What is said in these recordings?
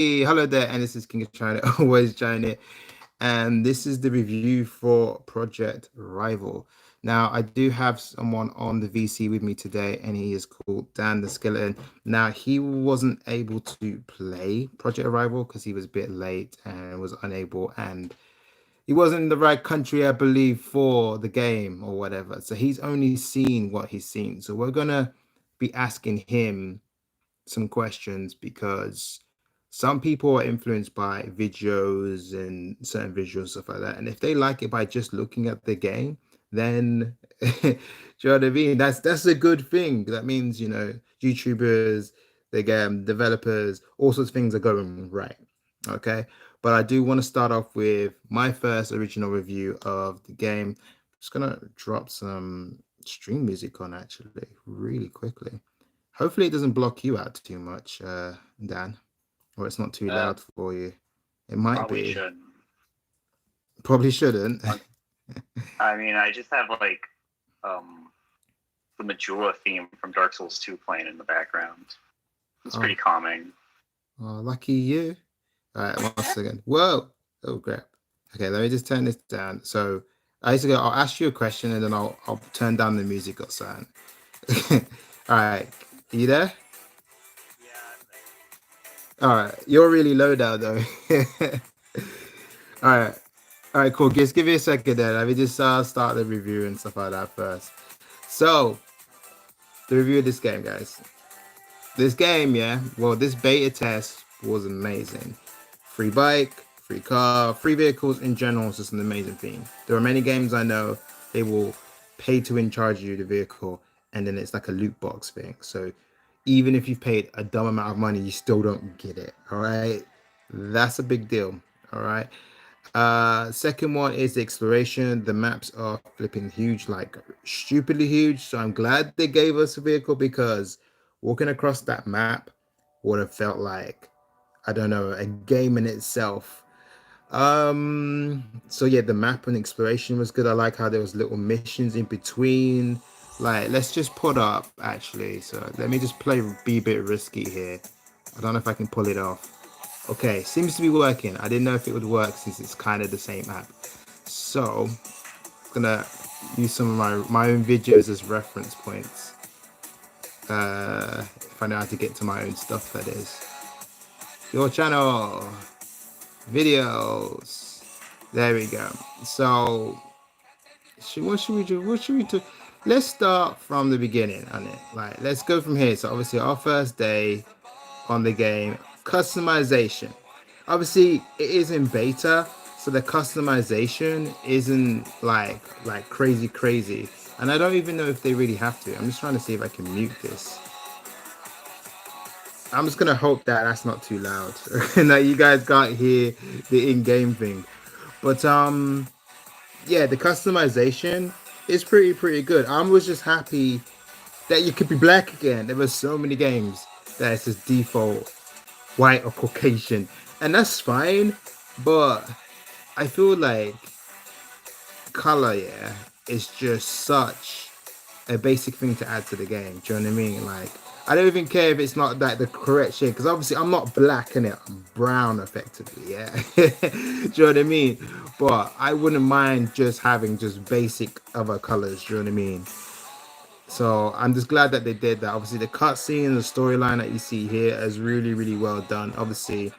Hello there, and this is King of China, always China, and this is the review for Project Rival. Now, I do have someone on the VC with me today, and he is called Dan the Skeleton. Now, he wasn't able to play Project Rival because he was a bit late and was unable, and he wasn't in the right country, I believe, for the game or whatever. So he's only seen what he's seen. So we're gonna be asking him some questions because some people are influenced by videos and certain visuals stuff like that, and if they like it by just looking at the game, then do you know what I mean? That's a good thing. That means YouTubers, the game developers, all sorts of things are going right. Okay, but I do want to start off with my first original review of the game. Just gonna drop some stream music on actually really quickly. Hopefully it doesn't block you out too much, Dan, or it's not too Uh, loud for you. It might Probably be. shouldn't. Probably shouldn't. I mean, I just have like um the Majula theme from Dark Souls 2 playing in the background. It's Oh, pretty calming. oh, lucky you. All right, once again. Whoa. Oh, crap. Okay, let me just turn this down. So I'll ask you a question and then I'll turn down the music or something. All right. You there? All right. You're really low now though. All right. All right, cool. Just give me a second then. Let me just start the review and stuff like that first. So, the review of this game, guys. This game, yeah, well, this beta test was amazing. Free bike, free car, free vehicles in general is just an amazing thing. There are many games I know they will pay to in charge you the vehicle, and then it's like a loot box thing. So even if you've paid a dumb amount of money, you still don't get it. All right, that's a big deal. All right. Second one is the exploration. The maps are flipping huge, like stupidly huge. So I'm glad they gave us a vehicle because walking across that map would have felt like, I don't know, a game in itself. So yeah, the map and exploration was good. I like how there was little missions in between. Like, let's just put up actually. So let me just be a bit risky here. I don't know if I can pull it off. Okay, seems to be working. I didn't know if it would work since it's kind of the same app. So, I'm gonna use some of my own videos as reference points. If I know how to get to my own stuff, that is. Your channel, videos. There we go. So, what should we do? What should we do? Let's start from the beginning on it. Like, let's go from here. So, obviously, our first day on the game, customization. Obviously, it is in beta, so the customization isn't like crazy. And I don't even know if they really have to. I'm just trying to see if I can mute this. I'm just gonna hope that that's not too loud and that you guys can't hear the in-game thing. But yeah, the customization is pretty good. I was just happy that you could be black again. There were so many games that it's just default white or Caucasian, and that's fine. But I feel like color, yeah, is just such a basic thing to add to the game. Do you know what I mean? Like, I don't even care if it's not like the correct shade, because obviously I'm not black in it, I'm brown effectively, yeah. Do you know what I mean? But I wouldn't mind just having just basic other colors. Do you know what I mean? So I'm just glad that they did that. Obviously, the cutscene, the storyline that you see here is really well done. Obviously,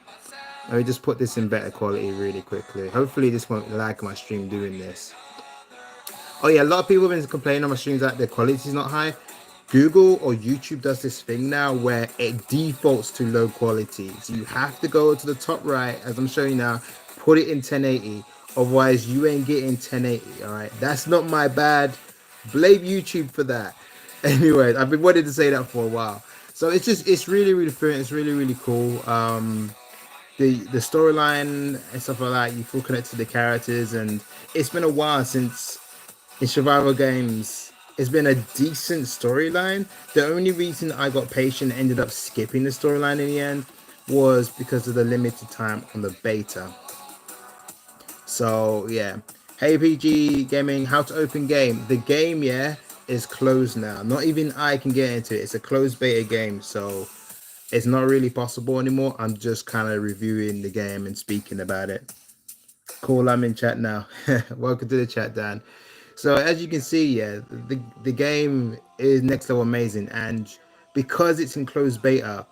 let me just put this in better quality really quickly. Hopefully, this won't lag my stream doing this. Oh yeah, a lot of people have been complaining on my streams that the quality is not high. Google or YouTube does this thing now where it defaults to low quality. So you have to go to the top right, as I'm showing you now, put it in 1080. Otherwise, you ain't getting 1080. All right, that's not my bad. Blame YouTube for that. Anyway, I've been wanting to say that for a while. So it's really fun. It's really cool. The storyline and stuff like that, you feel connected to the characters, and it's been a while since in survival games it's been a decent storyline. The only reason I got patient and ended up skipping the storyline in the end was because of the limited time on the beta. So yeah, hey PG Gaming, how to open game. The game, yeah, is closed now. Not even I can get into it. It's a closed beta game, so It's not really possible anymore. I'm just kind of reviewing the game and speaking about it. Cool, I'm in chat now. Welcome to the chat, Dan. So as you can see, yeah, the game is next level amazing, and because it's in closed beta,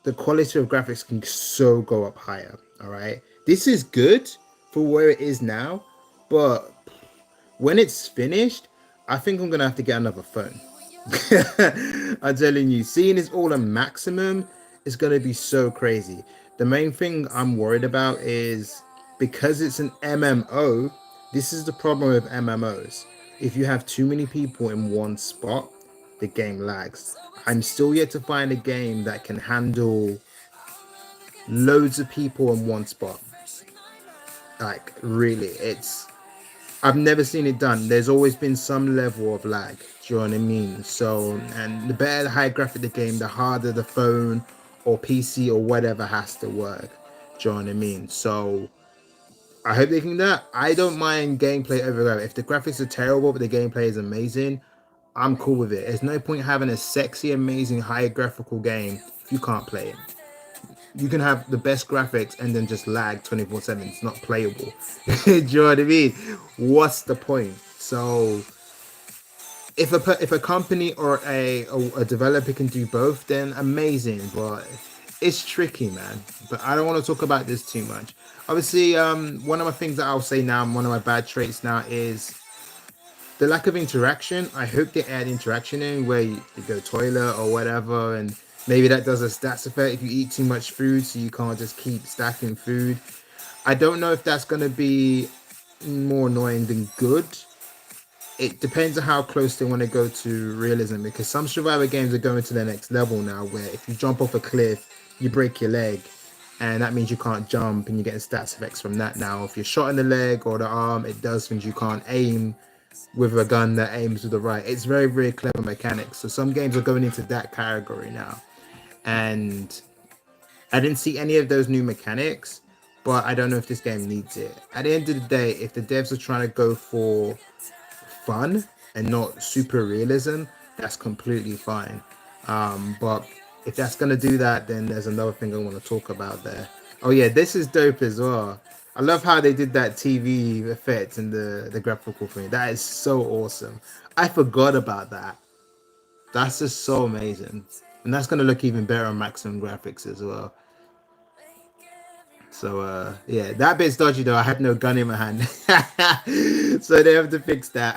the quality of graphics can so go up higher. All right, this is good for where it is now, but when it's finished, I think I'm gonna have to get another phone. I'm telling you, seeing it's all a maximum is gonna be so crazy. The main thing I'm worried about is because it's an MMO. This is the problem with MMOs. If you have too many people in one spot, the game lags. I'm still yet to find a game that can handle loads of people in one spot. Like really, I've never seen it done. There's always been some level of lag. Do you know what I mean? So, and the better the high graphic the game, the harder the phone or PC or whatever has to work. Do you know what I mean? So, I hope they can do that. I don't mind gameplay overall. If the graphics are terrible but the gameplay is amazing, I'm cool with it. There's no point having a sexy, amazing, high graphical game if you can't play it. You can have the best graphics and then just lag 24/7. It's not playable. Do you know what I mean? What's the point? So if a company or a developer can do both, then amazing. But it's tricky, man. But I don't want to talk about this too much. Obviously, one of my things that I'll say now, one of my bad traits now is the lack of interaction. I hope they add interaction in where you go toilet or whatever, and maybe that does a stats effect if you eat too much food, so you can't just keep stacking food. I don't know if that's going to be more annoying than good. It depends on how close they want to go to realism, because some survivor games are going to the next level now, where if you jump off a cliff, you break your leg, and that means you can't jump, and you're getting stats effects from that now. If you're shot in the leg or the arm, it does things you can't aim with a gun that aims to the right. It's very, very clever mechanics. So some games are going into that category now. And I didn't see any of those new mechanics, but I don't know if this game needs it. At the end of the day, if the devs are trying to go for fun and not super realism, that's completely fine. But if that's going to do that, then there's another thing I want to talk about there. Oh yeah, this is dope as well. I love how they did that TV effect and the graphical thing. That is so awesome. I forgot about that. That's just so amazing. And that's going to look even better on maximum graphics as well. So yeah, that bit's dodgy though. I had no gun in my hand. So they have to fix that.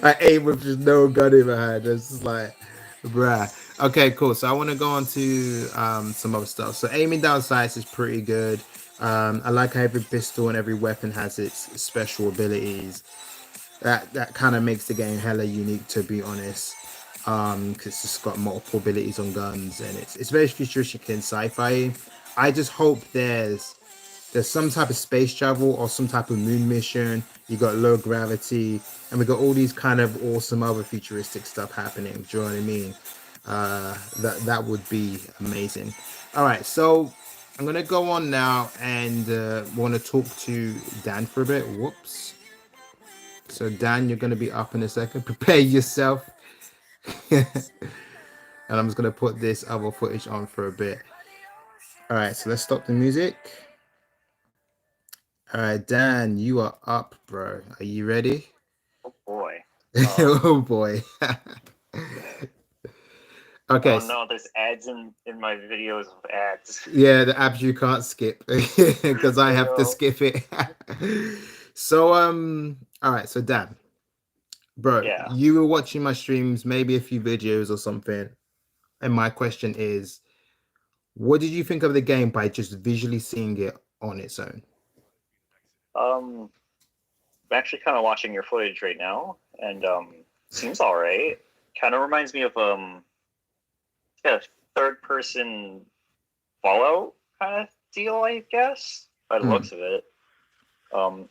I aim with just no gun in my hand. It's just like, bruh. Okay, cool. So I want to go on to some other stuff. So aiming down sights is pretty good. I like how every pistol and every weapon has its special abilities. That kind of makes the game hella unique, to be honest. Because it's just got multiple abilities on guns, and it's very futuristic and sci-fi. I just hope there's some type of space travel or some type of moon mission. You got low gravity, and we got all these kind of awesome other futuristic stuff happening. Do you know what I mean? That would be amazing. All right, so I'm gonna go on now and want to talk to Dan for a bit. Whoops. So Dan, you're gonna be up in a second. Prepare yourself. And I'm just gonna put this other footage on for a bit. All right, so let's stop the music. All right, Dan, you are up, bro. Are you ready? Oh boy. Oh boy. Okay. Oh no, there's ads in my videos of ads. Yeah, the apps you can't skip because I have to skip it. So all right, so Dan, bro, Yeah. you were watching my streams, maybe a few videos or something, and my question is, what did you think of the game by just visually seeing it on its own? I'm actually kind of watching your footage right now, and seems all right. Kind of reminds me of yeah, third person Fallout kind of deal, I guess, by the looks of it.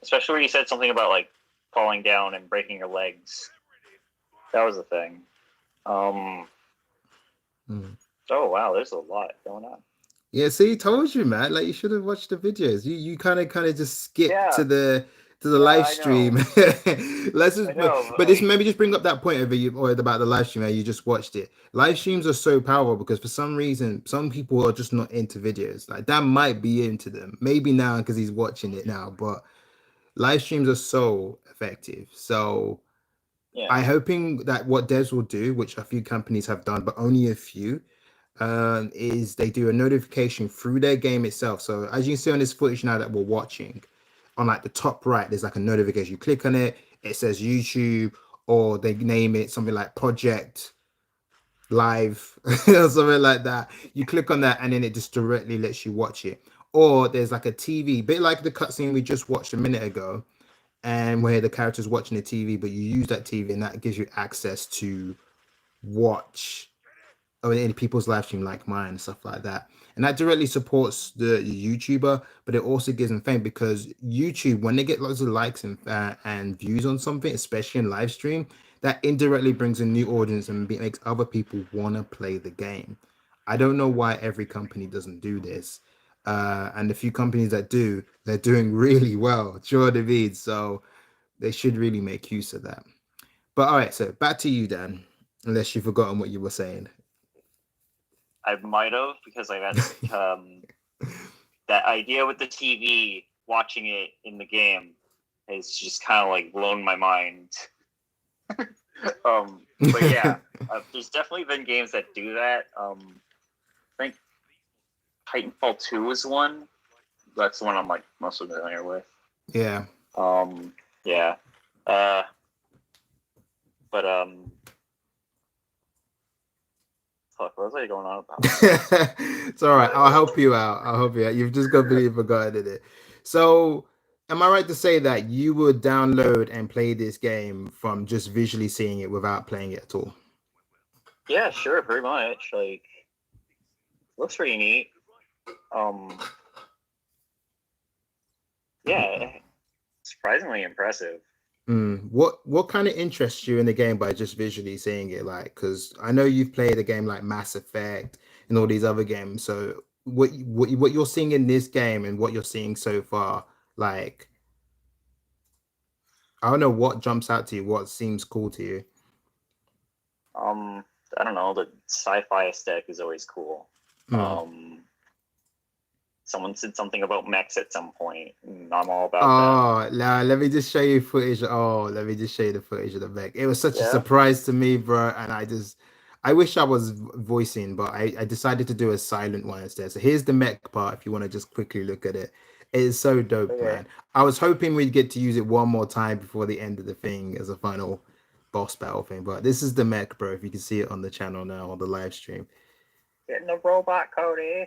Especially when you said something about like falling down and breaking your legs. That was the thing. Oh wow, there's a lot going on. Yeah, see, told you, man. Like you should have watched the videos. You kind of just skip to to the Yeah, live I stream. know. Let's I just, know, but but this like, maybe just bring up that point over you or about the live stream where you just watched it. Live streams are so powerful because for some reason, some people are just not into videos. Like that might be into them. Maybe now because he's watching it now, but live streams are so effective. So yeah. I hoping that what devs will do, which a few companies have done, but only a few, is they do a notification through their game itself. So as you can see on this footage now that we're watching, on like the top right, there's like a notification. You click on it, it says YouTube, or they name it something like Project Live or something like that. You click on that, and then it just directly lets you watch it. Or there's like a TV, bit like the cutscene we just watched a minute ago, and where the character's watching the TV, but you use that TV, and that gives you access to watch any people's live stream like mine and stuff like that. And that directly supports the YouTuber, but it also gives them fame because YouTube, when they get lots of likes and views on something, especially in live stream, that indirectly brings a new audience and makes other people want to play the game. I don't know why every company doesn't do this. And the few companies that do, they're doing really well. Sure, David. So they should really make use of that. But all right, so back to you, Dan, unless you've forgotten what you were saying. I might have because like that's that idea with the TV watching it in the game has just kind of like blown my mind. But yeah, there's definitely been games that do that. I think Titanfall 2 is one. That's the one I'm like most familiar with. Yeah. Yeah. But fuck, what was I going on about? It's all right. I'll help you out. I'll help you out. You've just completely forgotten it. So, am I right to say that you would download and play this game from just visually seeing it without playing it at all? Yeah, sure, very much. Like, looks pretty neat. Um, yeah, surprisingly impressive. What kind of interests you in the game by just visually seeing it? Like, because I know you've played a game like Mass Effect and all these other games. So, what you're seeing in this game and what you're seeing so far, like, I don't know what jumps out to you, what seems cool to you. Um, I don't know, the sci-fi aesthetic is always cool. Hmm. Someone said something about mechs at some point, and I'm all about them. Oh, now let me just show you footage. Oh, let me just show you the footage of the mech. It was such a Yeah. surprise to me, bro. And I wish I was voicing, but I decided to do a silent one instead. So here's the mech part. If you want to just quickly look at it, it is so dope, Okay. man. I was hoping we'd get to use it one more time before the end of the thing as a final boss battle thing. But this is the mech, bro. If you can see it on the channel now on the live stream. Getting the robot, Cody.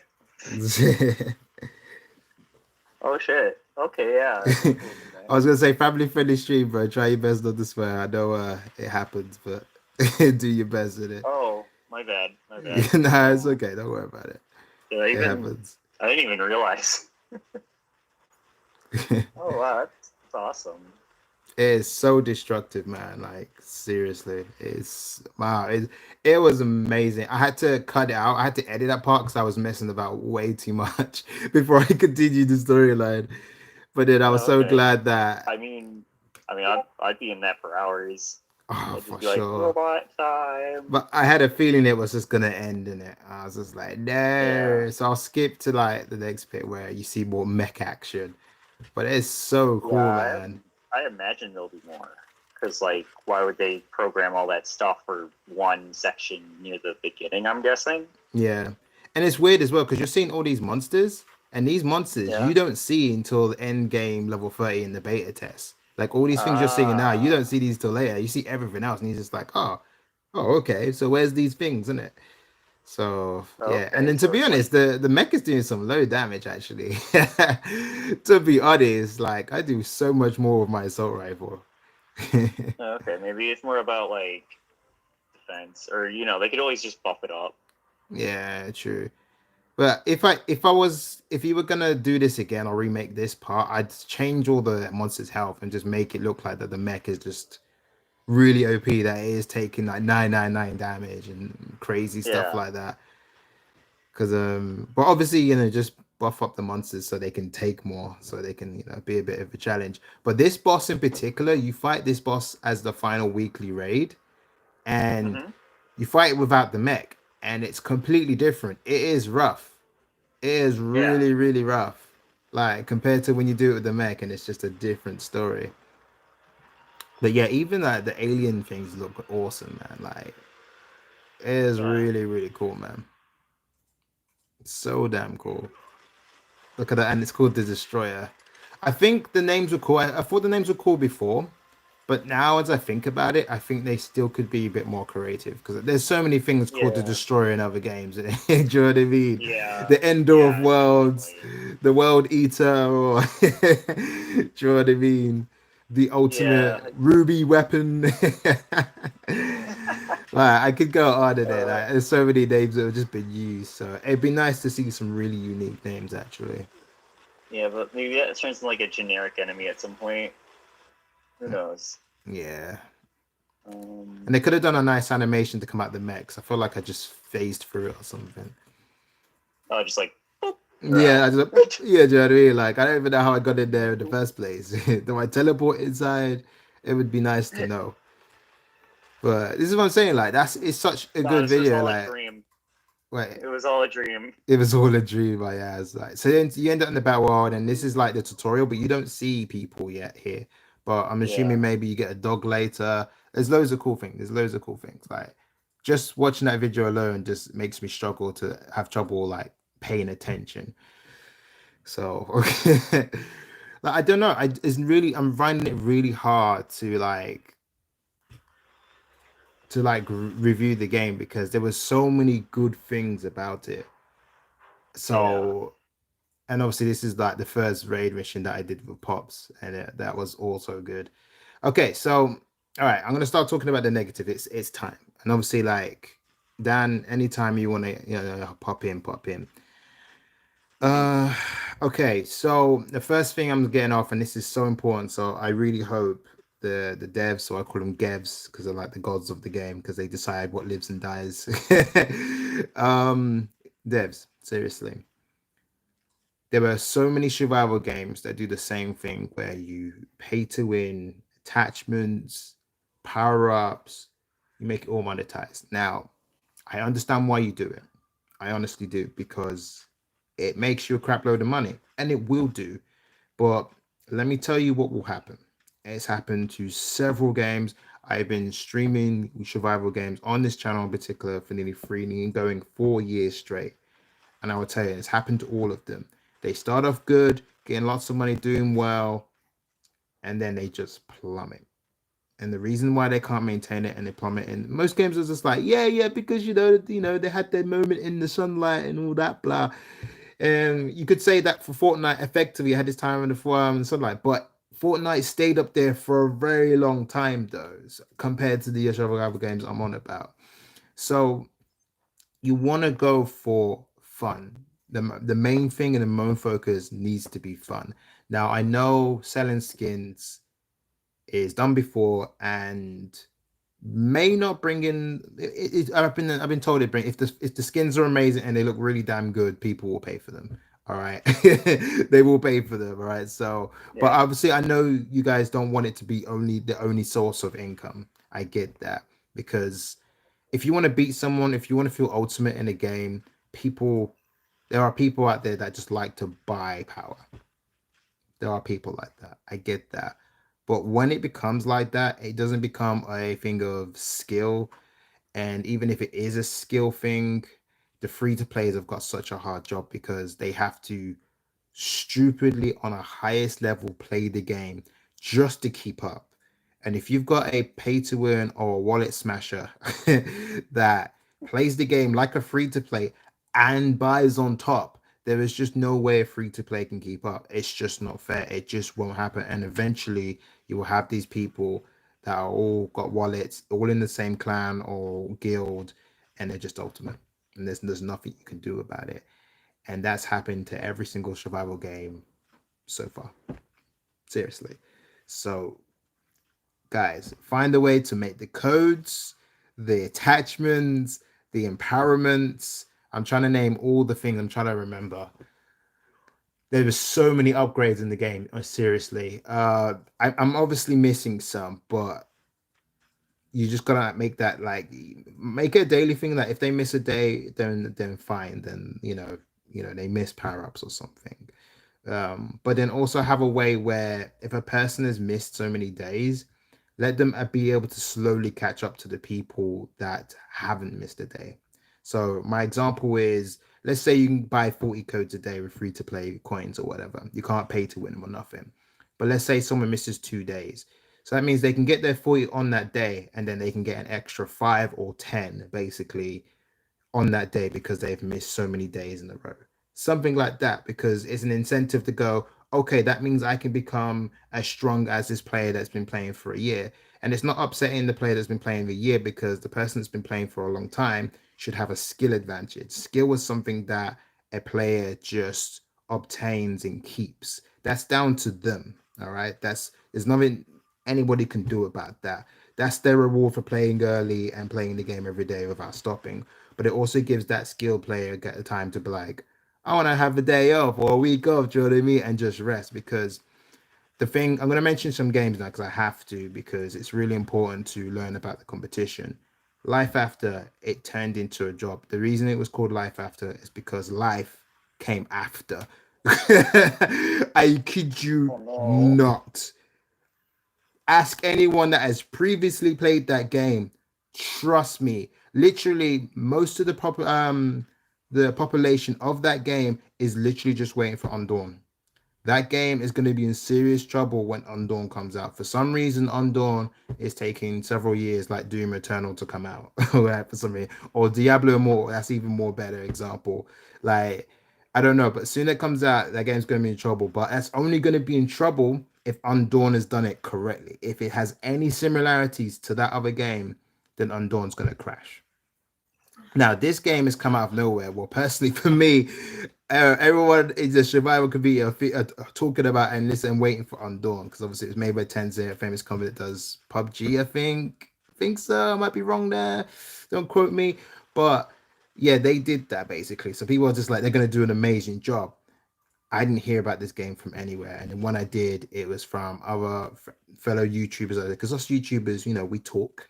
Oh shit. Okay, yeah. That's a cool I was gonna say family friendly stream, bro. Try your best not to swear. I know it happens, but do your best in it. Oh, my bad. My bad. Nah, it's okay. Don't worry about it. Did I It even? happens. I didn't even realize. Oh wow, that's awesome. It's so destructive, man. Like seriously, it's wow. It was amazing. I had to cut it out. I had to edit that part because I was messing about way too much before I continued the storyline. But then I was Oh, so okay. glad that I mean, I'd be in that for hours. oh, I'd just for be like, sure. robot time. But I had a feeling it was just gonna end in it. I was just like, Yeah. no. So I'll skip to like the next bit where you see more mech action. But it's so Yeah, cool, man. I imagine there'll be more. Because, like, why would they program all that stuff for one section near the beginning, I'm guessing? Yeah. And it's weird as well because you're seeing all these monsters, and these monsters Yeah. you don't see until the end game level 30 in the beta test. Like all these things you're seeing now, you don't Ah. see these till later. You see everything else, and you're just like, oh, okay. So where's these things, isn't it? So yeah, and Okay, then to so be it's like, honest, the mech is doing some low damage actually. To be honest, like I do so much more with my assault rifle. okay, maybe it's more about, like, defense. Or, they could always just buff it up. Yeah, true. But if you were gonna do this again or remake this part, I'd change all the monsters' health and just make it look like that the mech is just really OP, that it is taking like 999 damage and crazy stuff Yeah. like that. Because but obviously, just buff up the monsters so they can take more, so they can, be a bit of a challenge. But this boss in particular, you fight this boss as the final weekly raid, and Hmm. you fight it without the mech, and it's completely different. It is rough. It is Yeah. really, really rough. Like compared to when you do it with the mech, and it's just a different story. But yeah, even like the alien things look awesome, man. Like it is Yeah. really, really cool, man. It's so damn cool. Look at that, and it's called the Destroyer. I think the names were cool. I thought the names were cool before, but now as I think about it, I think they still could be a bit more creative because there's so many things called the Yeah. Destroyer in other games. Do you know what I mean? Yeah. The Ender of Yeah. Worlds, Definitely. the World Eater, or do you know what I mean? The Yeah. ultimate ruby weapon. Like I could go on today. Uh, Like there's so many names that have just been used. So it'd be nice to see some really unique names actually. yeah, but maybe that turns into like a generic enemy at some point. Who knows? Yeah. And Um, they could have done a nice animation to come out the mechs. I feel like I just phased through it or something. oh, just like boop, Yeah, I around. just yeah, do you know what I mean? Like I don't even know how I got in there in the first place. Do I teleport inside? It would be nice to know. But this is what I'm saying. Like it's such a Nah, good this was video. all a Like dream. wait, It was all a dream. it was all a dream, I ass. Like so then you end up in the battle world, and this is like the tutorial, but you don't see people yet here. But I'm assuming Yeah. maybe you get a dog later. There's loads of cool things. There's loads of cool things. Like just watching that video alone just makes me struggle to have trouble like paying attention. So okay. Like I don't know. I'm finding it really hard to review the game because there was so many good things about it. Yeah. So and obviously this is like the first raid mission that I did with Pops, and that was also good. Okay, so all right, I'm gonna start talking about the negative. It's time, and obviously like Dan, anytime you want to pop in, pop in. Hmm. Uh, okay, so the first thing I'm getting off, and this is so important, so I really hope the devs, so I call them Gevs because they're like the gods of the game because they decide what lives and dies. um, devs, seriously. There are so many survival games that do the same thing where you pay to win attachments, power ups, you make it all monetized. Now, I understand why you do it. I honestly do because it makes you a crap load of money and it will do. But let me tell you what will happen. It's happened to several games. I've been streaming survival games on this channel in particular for nearly going 4 years straight. And I will tell you, it's happened to all of them. They start off good, getting lots of money, doing well, and then they just plummet. And the reason why they can't maintain it and they plummet in most games is just like, yeah, because they had their moment in the sunlight and all that blah. And you could say that for Fortnite, effectively had his time in the forum and sunlight, but Fortnite stayed up there for a very long time though, compared to the other games I'm on about. So you want to go for fun. The main thing and the main focus needs to be fun. Now I know selling skins is done before and may not bring in I've been told it bring if the skins are amazing and they look really damn good, people will pay for them. All right. They will pay for them. All right. So but Yeah. obviously I know you guys don't want it to be the only source of income. I get that because if you want to beat someone, if you want to feel ultimate in a game, there are people out there that just like to buy power. There are people like that. I get that. But when it becomes like that, it doesn't become a thing of skill. And even if it is a skill thing, the free to players have got such a hard job because they have to stupidly on a highest level play the game just to keep up. And if you've got a pay to earn or a wallet smasher that plays the game like a free to play and buys on top, there is just no way a free to play can keep up. It's just not fair. It just won't happen. And eventually, you will have these people that are all got wallets, all in the same clan or guild, and they're just ultimate. And there's nothing you can do about it. And that's happened to every single survival game so far. Seriously. So, guys, find a way to make the codes, the attachments, the empowerments. I'm trying to name all the things I'm trying to remember. There were so many upgrades in the game. Seriously, I'm obviously missing some, but you just gotta make that like make it a daily thing. That if they miss a day, then fine. Then they miss power ups or something. But then also have a way where if a person has missed so many days, let them be able to slowly catch up to the people that haven't missed a day. So my example is, let's say you can buy 40 codes a day with free to play coins or whatever. You can't pay to win them or nothing. But let's say someone misses 2 days. So that means they can get their 40 on that day and then they can get an extra 5 or 10 basically on that day because they've missed so many days in a row. Something like that, because it's an incentive to go, okay, that means I can become as strong as this player that's been playing for a year. And it's not upsetting the player that's been playing a year because the person that's been playing for a long time should have a skill advantage. Skill was something that a player just obtains and keeps. That's down to them. All right. There's nothing anybody can do about that. That's their reward for playing early and playing the game every day without stopping, but it also gives that skilled player get the time to be like, I want to have a day off or a week off, do you know what I mean? And just rest. Because the thing, I'm going to mention some games now because I have to, because it's really important to learn about the competition. Life After, it turned into a job. The reason it was called Life After is because life came after. I kid you Oh no. not. Ask anyone that has previously played that game. Trust me. Literally, most of the population of that game is literally just waiting for Undawn. That game is going to be in serious trouble when Undawn comes out. For some reason, Undawn is taking several years, like Doom Eternal, to come out. For some reason, or Diablo Immortal. That's even more better example. Like, I don't know, but soon it comes out, that game's going to be in trouble. But that's only going to be in trouble if Undawn has done it correctly. If it has any similarities to that other game, then Undawn's going to crash. Now, this game has come out of nowhere. Well, personally, for me, everyone is a survival community talking about and listen, waiting for Undawn because obviously it was made by Tencent, a famous company that does PUBG. I think so. I might be wrong there. Don't quote me, but yeah, they did that basically. So people are just like they're gonna do an amazing job. I didn't hear about this game from anywhere, and then when I did, it was from other fellow YouTubers because us YouTubers, we talk.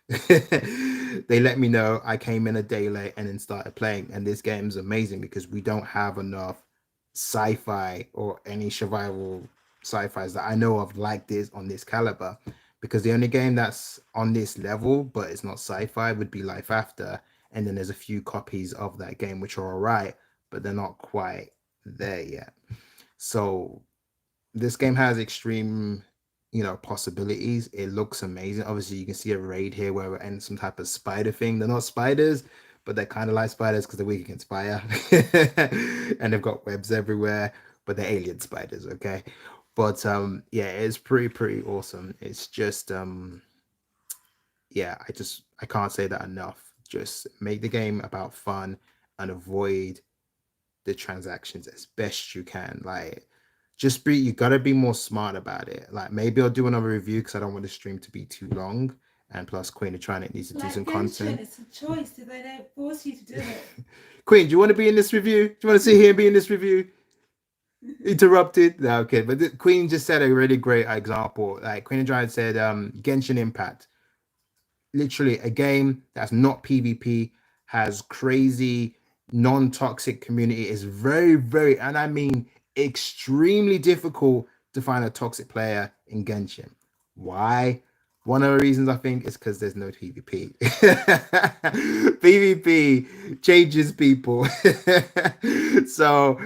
They let me know. I came in a day late and then started playing, and this game is amazing because we don't have enough sci-fi or any survival sci-fis that I know of like this on this caliber. Because the only game that's on this level, but it's not sci-fi, would be Life After, and then there's a few copies of that game which are alright, but they're not quite there yet. So this game has extreme, possibilities. It looks amazing. Obviously, you can see a raid here where we're in some type of spider thing. They're not spiders, but they're kind of like spiders because they're weak against fire. And they've got webs everywhere, but they're alien spiders, okay? But yeah, it's pretty awesome. It's just yeah, I can't say that enough. Just make the game about fun and avoid the transactions as best you can. Like, just you gotta be more smart about it. Like, maybe I'll do another review because I don't want the stream to be too long. And plus, Queen of Trying It needs to do some content. It's a choice. They don't force you to do it. Queen, do you want to be in this review? Do you want to sit here and be in this review? Interrupted. No, okay, but Queen just said a really great example. Like Queen of Giant said, Genshin Impact, literally a game that's not PvP, has crazy non-toxic community, is very, and I mean extremely difficult to find a toxic player in Genshin. Why? One of the reasons I think is because there's no PvP. PvP changes people. So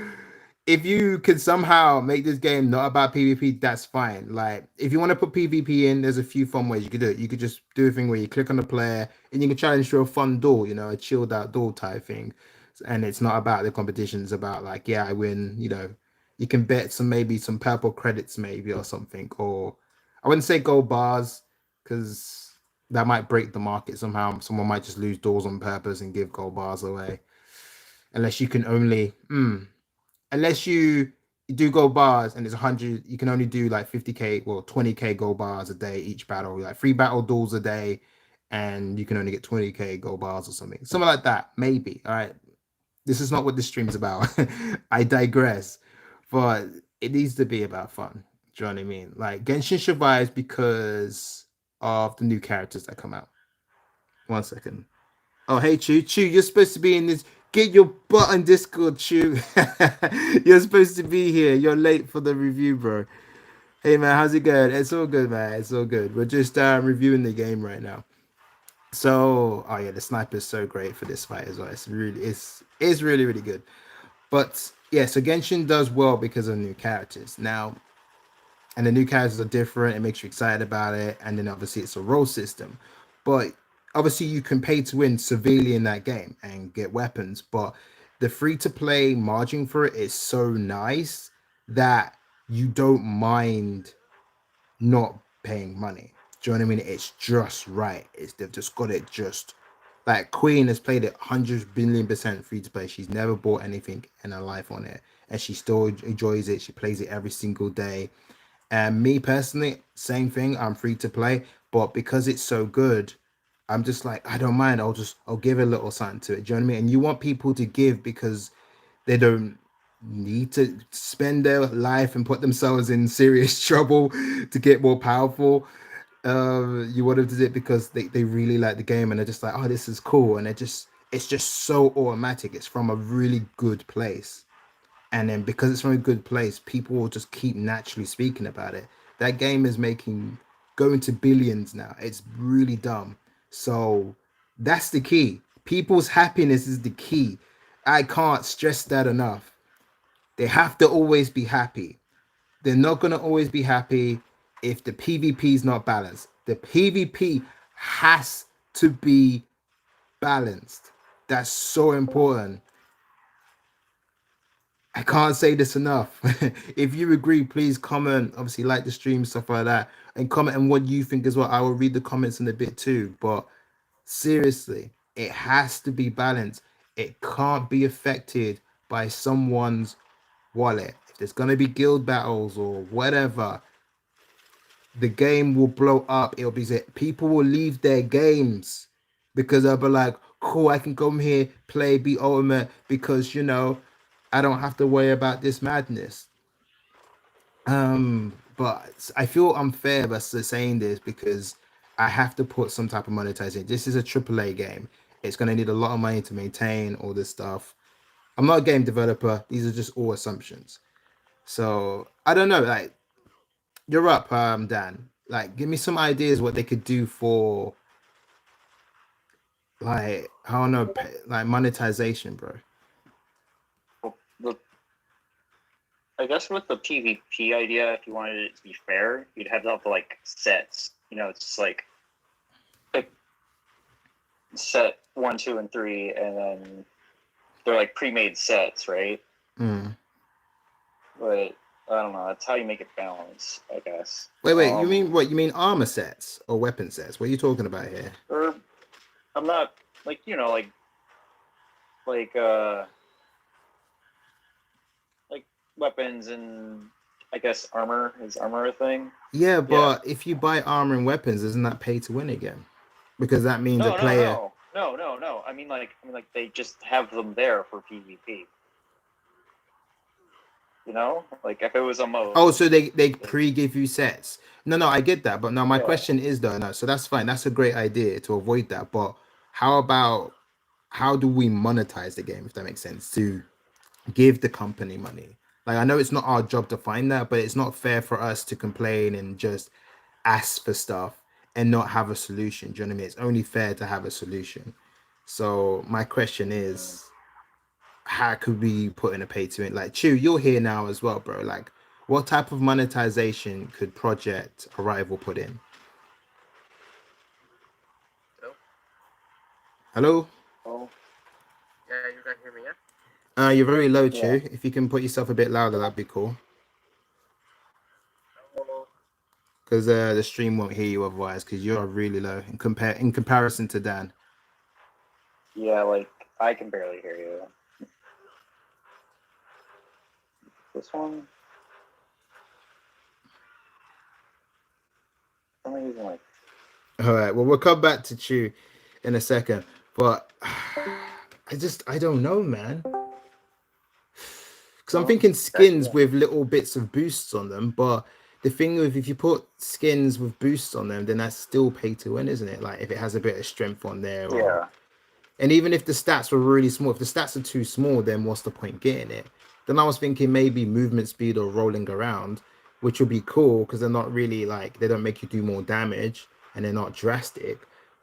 if you can somehow make this game not about PvP, that's fine. Like, if you want to put PvP in, there's a few fun ways you could do it. You could just do a thing where you click on the player and you can challenge through a fun duel, a chilled out duel type thing. And it's not about the competition, it's about like, yeah, I win, you can bet maybe some purple credits maybe or something. Or I wouldn't say gold bars because that might break the market somehow. Someone might just lose duels on purpose and give gold bars away. Unless you can only unless you do gold bars and it's 100, you can only do like 50k, well 20k gold bars a day each battle, like 3 battle duels a day, and you can only get 20k gold bars or something like that, maybe. All right, this is not what this stream is about. I digress. but it needs to be about fun. Do you know what I mean? Like Genshin survives because of the new characters that come out. 1 second. Oh, hey, Chew. You're supposed to be in this. Get your butt on Discord, Chew. You're supposed to be here. You're late for the review, bro. Hey, man, how's it going? It's all good, man. It's all good. We're just reviewing the game right now. So, oh yeah, the sniper is so great for this fight as well. It's really really good. But yeah, so Genshin does well because of new characters now, and the new characters are different. It makes you excited about it, and then obviously it's a role system. But obviously you can pay to win severely in that game and get weapons. But the free to play margin for it is so nice that you don't mind not paying money. Do you know what I mean? It's just right. They've just got it just like Queen has played it 100 billion% free to play. She's never bought anything in her life on it, and she still enjoys it. She plays it every single day. And me personally, same thing. I'm free to play, but because it's so good, I'm just like I don't mind. I'll give a little something to it. Do you know what I mean? And you want people to give because they don't need to spend their life and put themselves in serious trouble to get more powerful. You want them to do it because they really like the game and they're just like, oh, this is cool, and it's just so automatic. It's from a really good place, and then because it's from a good place, people will just keep naturally speaking about it. That game is making going to billions now. It's really dumb. So that's the key. People's happiness is the key. I can't stress that enough. They have to always be happy. They're not going to always be happy if the PvP is not balanced. The PvP has to be balanced. That's so important. I can't say this enough. If you agree, please comment. Obviously, like the stream, stuff like that, and comment on what you think as well. I will read the comments in a bit too. But seriously, it has to be balanced. It can't be affected by someone's wallet. If there's gonna be guild battles or whatever, the game will blow up. It'll be people will leave their games because they'll be like, cool, I can come here, play, be ultimate because I don't have to worry about this madness. But I feel unfair by saying this because I have to put some type of monetization. This is a AAA game. It's gonna need a lot of money to maintain all this stuff. I'm not a game developer. These are just all assumptions. So I don't know. Like you're up, Dan. Like, give me some ideas what they could do for, like, I don't know, like monetization, bro. Well, I guess with the PvP idea, if you wanted it to be fair, you'd have to have like sets. It's like set 1, 2, and 3, and then they're like pre-made sets, right? Mm. But I don't know. That's how you make it balance, I guess. Wait. You mean what? You mean armor sets or weapon sets? What are you talking about here? Or I'm not like like weapons and I guess armor. Is armor a thing? Yeah, but if you buy armor and weapons, isn't that pay to win again? Because that means No. a player. No. I mean like they just have them there for PvP. Like if it was a mode. Oh, so they pre-give you sets. No, I get that, but now my question is though, no, so that's fine. That's a great idea to avoid that. But how do we monetize the game, if that makes sense, to give the company money? Like I know it's not our job to find that, but it's not fair for us to complain and just ask for stuff and not have a solution. Do you know what I mean? It's only fair to have a solution. So my question is, how could we put in a pay to win? Like Chew, you're here now as well, bro. Like what type of monetization could Project Arrival put in? Hello? Oh, yeah, you can hear me, yeah? You're very low, Chew. If you can put yourself a bit louder, that'd be cool. Because the stream won't hear you otherwise, because you're really low in comparison to Dan. Yeah, like I can barely hear you. This one. I'm using like. All right. Well, we'll come back to Chew in a second, but I don't know, man. Because I'm Oh, thinking skins yeah. with little bits of boosts on them, but the thing with if you put skins with boosts on them, then that's still pay to win, isn't it? Like if it has a bit of strength on there, or Yeah. and even if the stats were really small, if the stats are too small, then what's the point getting it? Then I was thinking maybe movement speed or rolling around, which would be cool because they're not really like they don't make you do more damage and they're not drastic,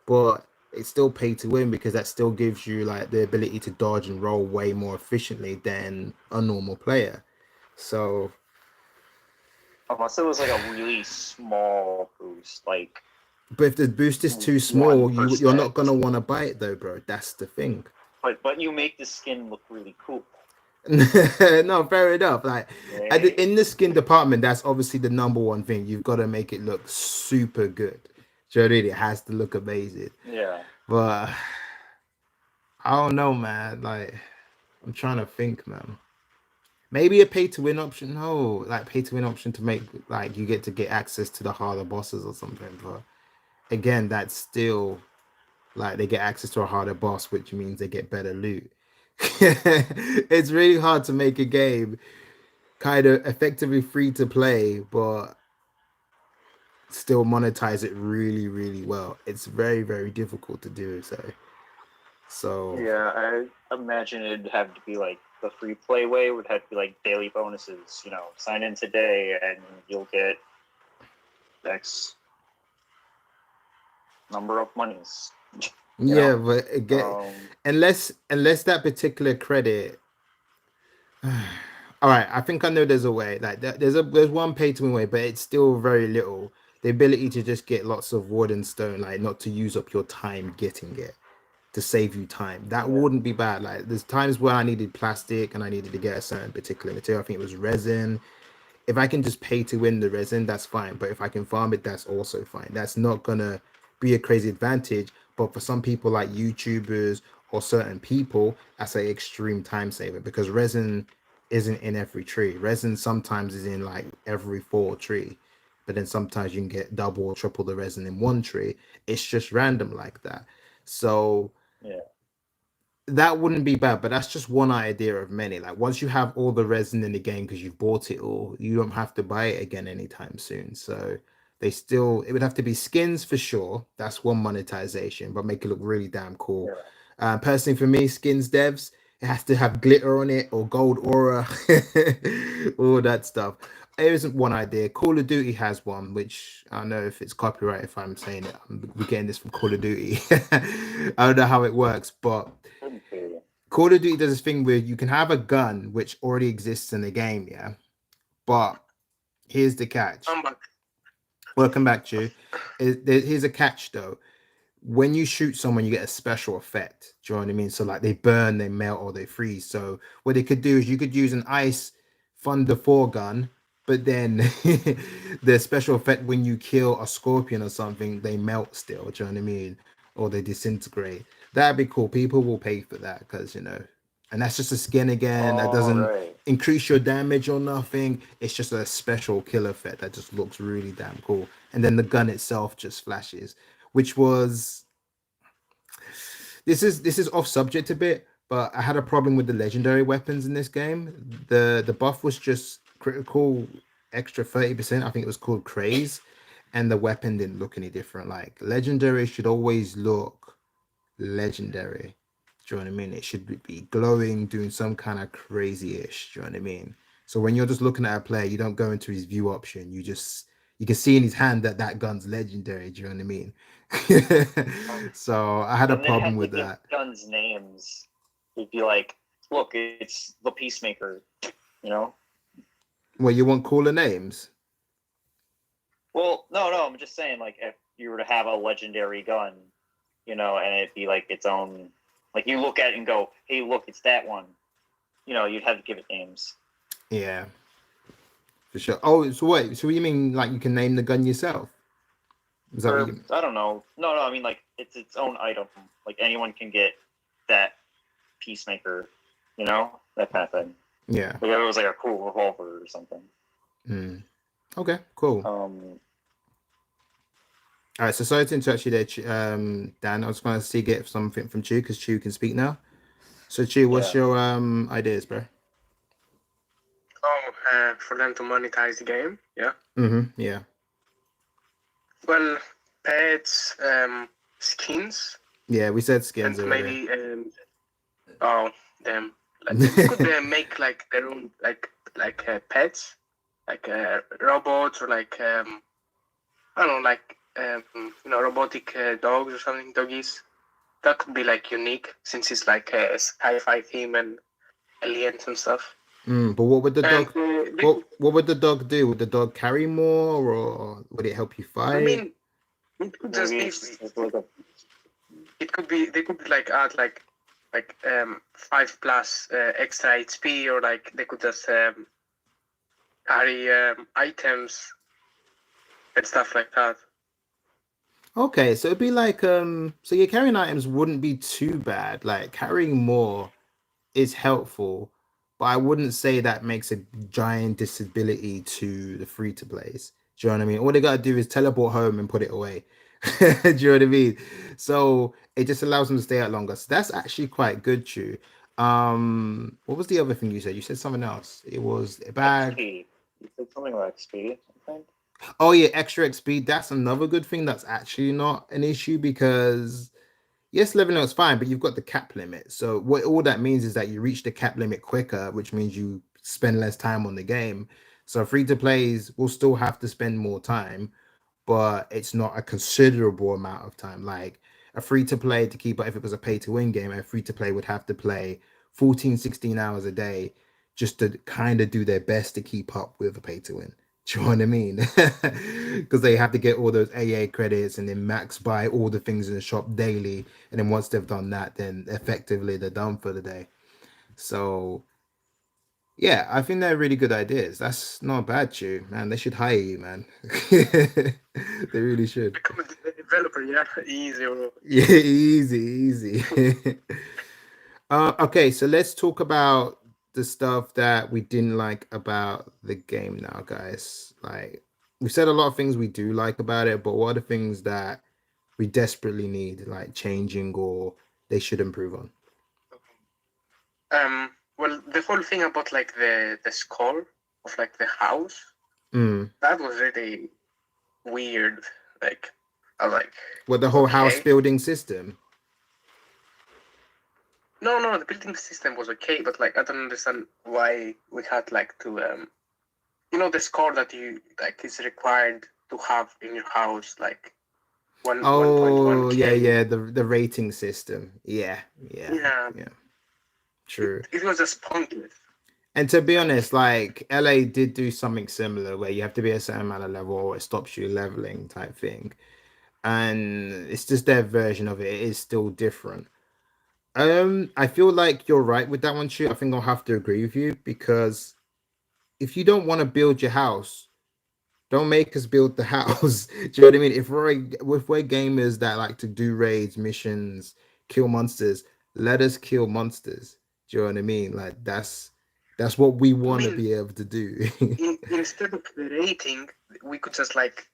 but it's still pay to win because that still gives you like the ability to dodge and roll way more efficiently than a normal player. So, Unless it was like a really small boost, like but if the boost is too one small, you're not percent. gonna want to buy it though, bro. That's the thing. But you make the skin look really cool, No, fair enough. Like right? in the skin department, that's obviously the number one thing. You've got to make it look super good. So really, it has to look amazing. Yeah. But I don't know, man. Like I'm trying to think, man. Maybe a pay to win option. No, like pay to win option to make like you get to get access to the harder bosses or something. But again, that's still like they get access to a harder boss, which means they get better loot. It's really hard to make a game kind of effectively free to play, but still monetize it really, really well. It's very, very difficult to do. So Yeah, I imagine it'd have to be like the free play way would have to be like daily bonuses. You know, sign in today and you'll get X number of monies. You yeah, know, but again, um, unless that particular credit. All right, I think I know there's a way. Like there's one pay to win way, but it's still very little. The ability to just get lots of wood and stone, like not to use up your time getting it, to save you time. That yeah, wouldn't be bad. Like there's times where I needed plastic and I needed to get a certain particular material. I think it was resin. If I can just pay to win the resin, that's fine. But if I can farm it, that's also fine. That's not gonna be a crazy advantage. But for some people like YouTubers or certain people, that's an extreme time saver because resin isn't in every tree. Resin sometimes is in like every four tree. But then sometimes you can get double or triple the resin in one tree. It's just random like that. So yeah, that wouldn't be bad, but that's just one idea of many. Like once you have all the resin in the game because you've bought it all, you don't have to buy it again anytime soon. So they still it would have to be skins for sure. That's one monetization, but make it look really damn cool. yeah. Personally, for me, skins devs, it has to have glitter on it or gold aura, all that stuff. There isn't one idea. Call of Duty has one, which I don't know if it's copyright if I'm saying it. We're getting this from Call of Duty. I don't know how it works, but Wouldn't be. Call of Duty does this thing where you can have a gun which already exists in the game, yeah. But here's the catch. I'm back. Welcome back, Chew. Here's a catch though. When you shoot someone, you get a special effect. Do you know what I mean? So like they burn, they melt, or they freeze. So what they could do is you could use an ice Thunder 4 gun, but then the special effect when you kill a scorpion or something, they melt still. Do you know what I mean? Or they disintegrate. That'd be cool. People will pay for that because and that's just a skin again. That All doesn't right. increase your damage or nothing. It's just a special kill effect that just looks really damn cool. And then the gun itself just flashes, which was this is off subject a bit, but I had a problem with the legendary weapons in this game. The buff was just critical extra 30%. I think it was called craze, and the weapon didn't look any different. Like legendary should always look legendary. Do you know what I mean? It should be glowing, doing some kind of crazy-ish. Do you know what I mean? So when you're just looking at a player, you don't go into his view option. You can see in his hand that that gun's legendary. Do you know what I mean? So I had a And they problem had to with give that. guns names. It'd be like, look, it's the Peacemaker. You know. Well, you want cooler names? Well, no. I'm just saying, like, if you were to have a legendary gun, you know, and it'd be like its own, like you look at it and go, hey, look, it's that one. You know, you'd have to give it names. Yeah, for sure. Oh, so wait, so what do you mean like you can name the gun yourself? Is that what Or you I don't know. No. I mean, like, it's its own item. Like anyone can get that Peacemaker. You know, that kind of thing. yeah. Like, if it was like a cool revolver or something. Mm. Okay, cool. All right, so sorry to interrupt you there, Dan. I was going to see get something from Chew because Chew can speak now. So Chew, what's Yeah. your ideas, bro? for them to monetize the game. Yeah. Yeah. Well, pets, skins, Yeah, we said skins and already. maybe oh damn, like they could make like their own like pets, like robots or like I don't know, like robotic dogs or something, doggies. That could be like unique since it's like a sci-fi theme and aliens and stuff. But what would the And dog? What would the dog do? Would the dog carry more, or would it help you I fight? mean, it could just Maybe be. it's like a It could be. They could like add like 5+ extra HP, or like they could just carry items and stuff like that. Okay, so it'd be like so your carrying items wouldn't be too bad. Like carrying more is helpful, but I wouldn't say that makes a giant disability to the free to plays. Do you know what I mean? All they gotta do is teleport home and put it away. Do you know what I mean? So it just allows them to stay out longer. So that's actually quite good, Chew. What was the other thing you said? You said something else. It was a bag. XP. You said something about XP, I think. Oh yeah, extra XP. That's another good thing. That's actually not an issue because yes, leveling up is fine, but you've got the cap limit. So what all that means is that you reach the cap limit quicker, which means you spend less time on the game. So free to plays will still have to spend more time, but it's not a considerable amount of time. Like a free to play to keep up, if it was a pay to win game, a free to play would have to play 14, 16 hours a day just to kind of do their best to keep up with a pay to win. Do you know what I mean? Because they have to get all those AA credits and then max buy all the things in the shop daily. And then once they've done that, then effectively they're done for the day. So yeah, I think they're really good ideas. That's not bad, Chew, man. They should hire you, man. They really should. Become a developer, yeah, easy. Yeah, easy. Okay, so let's talk about the stuff that we didn't like about the game now, guys. Like we said a lot of things we do like about it, but what are the things that we desperately need, like changing or they should improve on? Well, the whole thing about like the score of like the house, that was really weird. Like, I was like, What, the whole house okay. building system? No, the building system was okay, but like I don't understand why we had like to the score that you like is required to have in your house, like 1.1K. Yeah, the rating system. Yeah. True. It was just pointless. And to be honest, like LA did do something similar where you have to be a certain amount of level or it stops you leveling type thing. And it's just their version of it. It is still different. I feel like you're right with that one, Shoot. I think I'll have to agree with you because if you don't want to build your house, don't make us build the house. Do you know what I mean? If we're gamers that like to do raids, missions, kill monsters, let us kill monsters. Do you know what I mean? Like that's what we want to be able to do. Instead of the rating, we could just like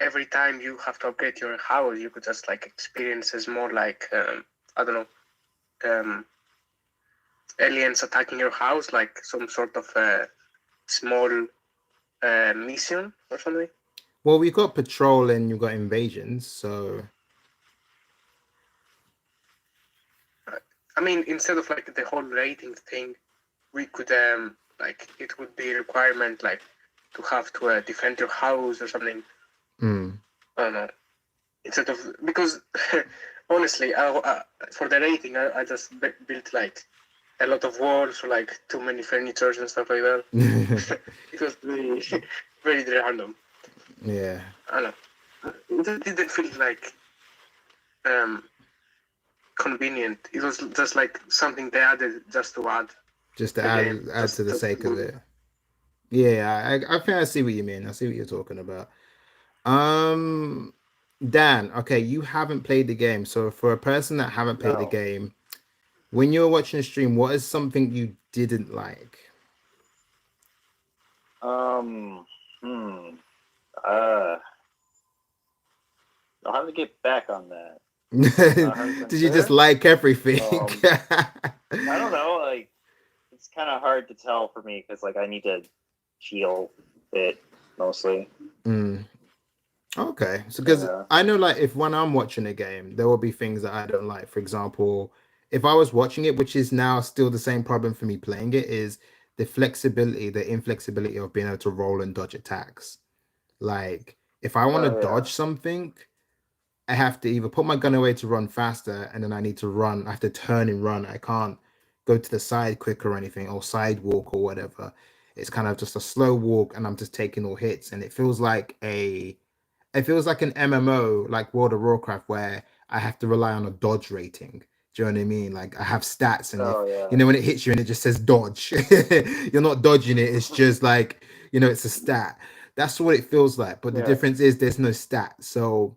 every time you have to upgrade your house, you could just like experience as more like I don't know, aliens attacking your house, like some sort of small mission or something. Well, we got patrol and you got invasions, so I mean, instead of like the whole rating thing, we could like it would be a requirement like to have to defend your house or something. I don't know. Instead of, because honestly, for the rating, I just built like a lot of walls or like too many furnitures and stuff like that. It was very, very random. Yeah. I don't know. It didn't feel like convenient. It was just like something they added just to add. Just to add to the sake of it. Yeah, I think I see what you mean. I see what you're talking about. Dan, okay, you haven't played the game. So for a person that haven't played the game, when you're watching a stream, what is something you didn't like? I'll have to get back on that. Did you just like everything? I don't know, like it's kind of hard to tell for me because like I need to heal it mostly. Okay, so because Yeah. I know, like, if when I'm watching a game, there will be things that I don't like. For example, if I was watching it, which is now still the same problem for me playing it, is the flexibility, the inflexibility of being able to roll and dodge attacks. Like, if I want to Oh yeah. dodge something, I have to either put my gun away to run faster, and then I need to run. I have to turn and run. I can't go to the side quick or anything, or side walk or whatever. It's kind of just a slow walk, and I'm just taking all hits, and it feels like an MMO, like World of Warcraft, where I have to rely on a dodge rating. Do you know what I mean? Like I have stats, and if Oh yeah. you know when it hits you and it just says dodge, you're not dodging it. It's just like it's a stat. That's what it feels like. But the Yeah. difference is there's no stat, so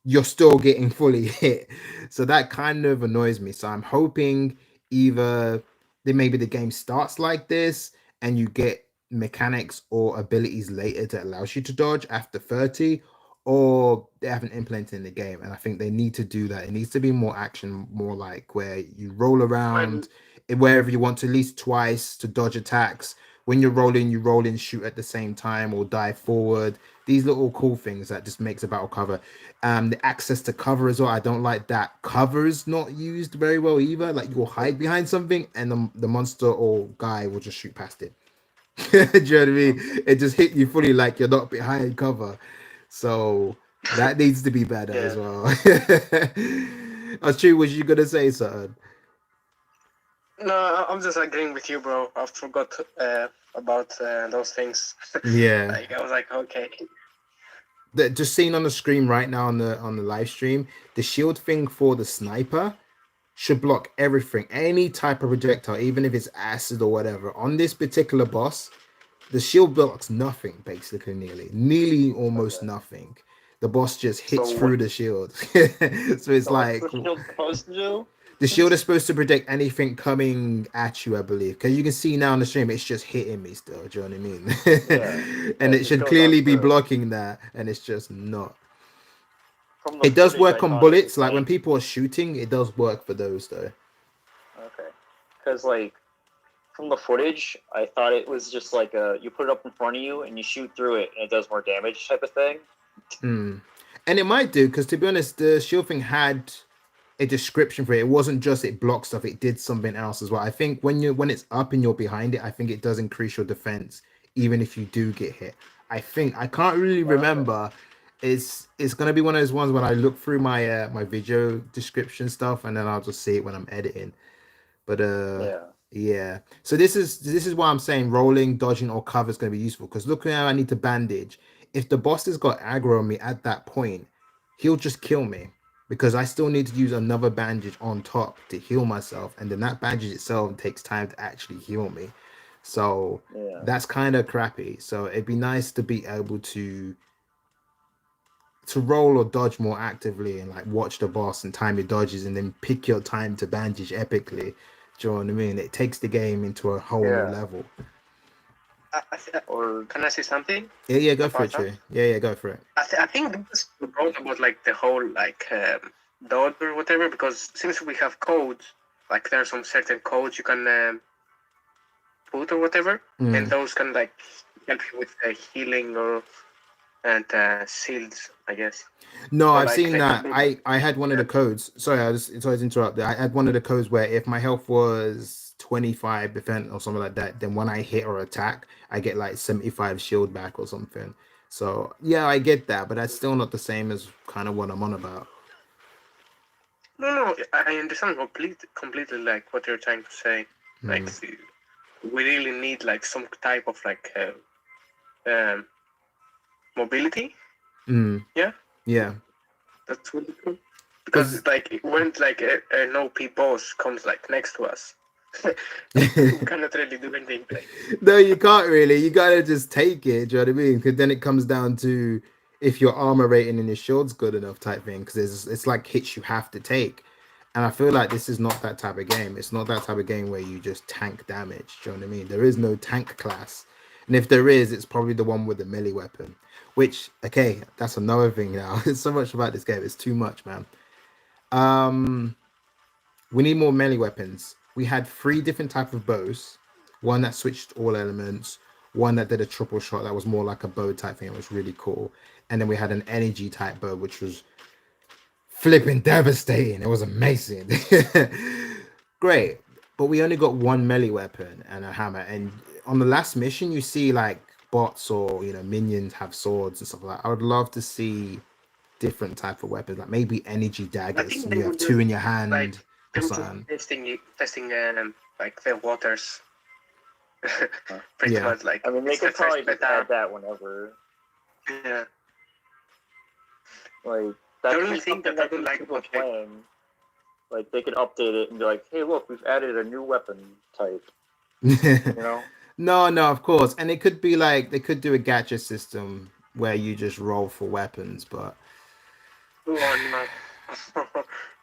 you're still getting fully hit. So that kind of annoys me. So I'm hoping either maybe the game starts like this and you get mechanics or abilities later that allows you to dodge after 30, or they haven't implemented in the game. And I think they need to do that. It needs to be more action, more like where you roll around wherever you want to, at least twice to dodge attacks. When you're rolling, you roll and shoot at the same time or dive forward. These little cool things that just makes a battle cover. The access to cover as well. I don't like that cover is not used very well either. Like you'll hide behind something and the monster or guy will just shoot past it. Do you know what I mean? It just hit you fully like you're not behind cover. So that needs to be better as well. True, was you gonna say something? No, I'm just agreeing with you, bro. I forgot about those things. Yeah. Like I was like, okay. Just seeing on the screen right now on the live stream, the shield thing for the sniper should block everything, any type of projectile, even if it's acid or whatever. On this particular boss, the shield blocks nothing, basically, nearly almost nothing. The boss just hits through the shield. So it's like what's the shield supposed to do? the shield is supposed to protect anything coming at you, I believe. Because you can see now on the stream, it's just hitting me still. Do you know what I mean? Yeah. And Yeah, it it should goes clearly on be through. blocking that, and it's just not. From the It does footage, work I on thought it bullets. was, Like when people are shooting, it does work for those though. Okay. Because like from the footage, I thought it was just like you put it up in front of you and you shoot through it and it does more damage type of thing. And it might do, because to be honest, the shield thing had a description for it. It wasn't just it blocks stuff; it did something else as well. I think when it's up and you're behind it, I think it does increase your defense, even if you do get hit. I can't really remember. It's gonna be one of those ones when I look through my my video description stuff, and then I'll just see it when I'm editing. But yeah. So this is why I'm saying rolling, dodging, or cover is going to be useful. Because look now, I need to bandage. If the boss has got aggro on me at that point, he'll just kill me because I still need to use another bandage on top to heal myself, and then that bandage itself takes time to actually heal me. So that's kind of crappy. So it'd be nice to be able to roll or dodge more actively and like watch the boss and time your dodges and then pick your time to bandage epically. Do you know what I mean? It takes the game into a whole new level. Or can I say something? Yeah, go for it, Trey. Yeah, go for it. I think this is brought about like the whole like dodge or whatever, because since we have codes, like there are some certain codes you can put or whatever, and those can like help you with healing or shields, I guess. No, I've seen that. I had one of the codes. Sorry to interrupt. I had one of the codes where if my health was 25% or something like that, then when I hit or attack, I get like 75 shield back or something. So yeah, I get that, but that's still not the same as kind of what I'm on about. No, I understand completely like what you're trying to say. Like we really need like some type of like mobility. Yeah, that's really cool. Because like when like an OP boss comes like next to us, we cannot really do anything. No, you can't really. You gotta just take it. Do you know what I mean? Because then it comes down to if your armor rating and your shield's good enough type thing. Because it's like hits you have to take. And I feel like this is not that type of game. It's not that type of game where you just tank damage. Do you know what I mean? There is no tank class. And if there is, it's probably the one with the melee weapon. Which, okay, that's another thing now. There's so much about this game. It's too much, man. We need more melee weapons. We had 3 different types of bows. one that switched all elements, one that did a triple shot that was more like a bow type thing. It was really cool. And then we had an energy type bow, which was flipping devastating. It was amazing. Great. But we only got one melee weapon and a hammer. And on the last mission, you see like bots or minions have swords and stuff like that. I would love to see different type of weapons, like maybe energy I daggers, think and they you have would two do in your like hand they or would something. testing like the waters. Pretty Yeah. much like I mean, they it's the could probably first just beta. add that whenever. Yeah. Like, The that could only be thing something that I that don't keeps like people about playing. Like, they could update it and be like, hey, look, we've added a new weapon type, you know? No, of course. And it could be like they could do a gacha system where you just roll for weapons, but Oh no.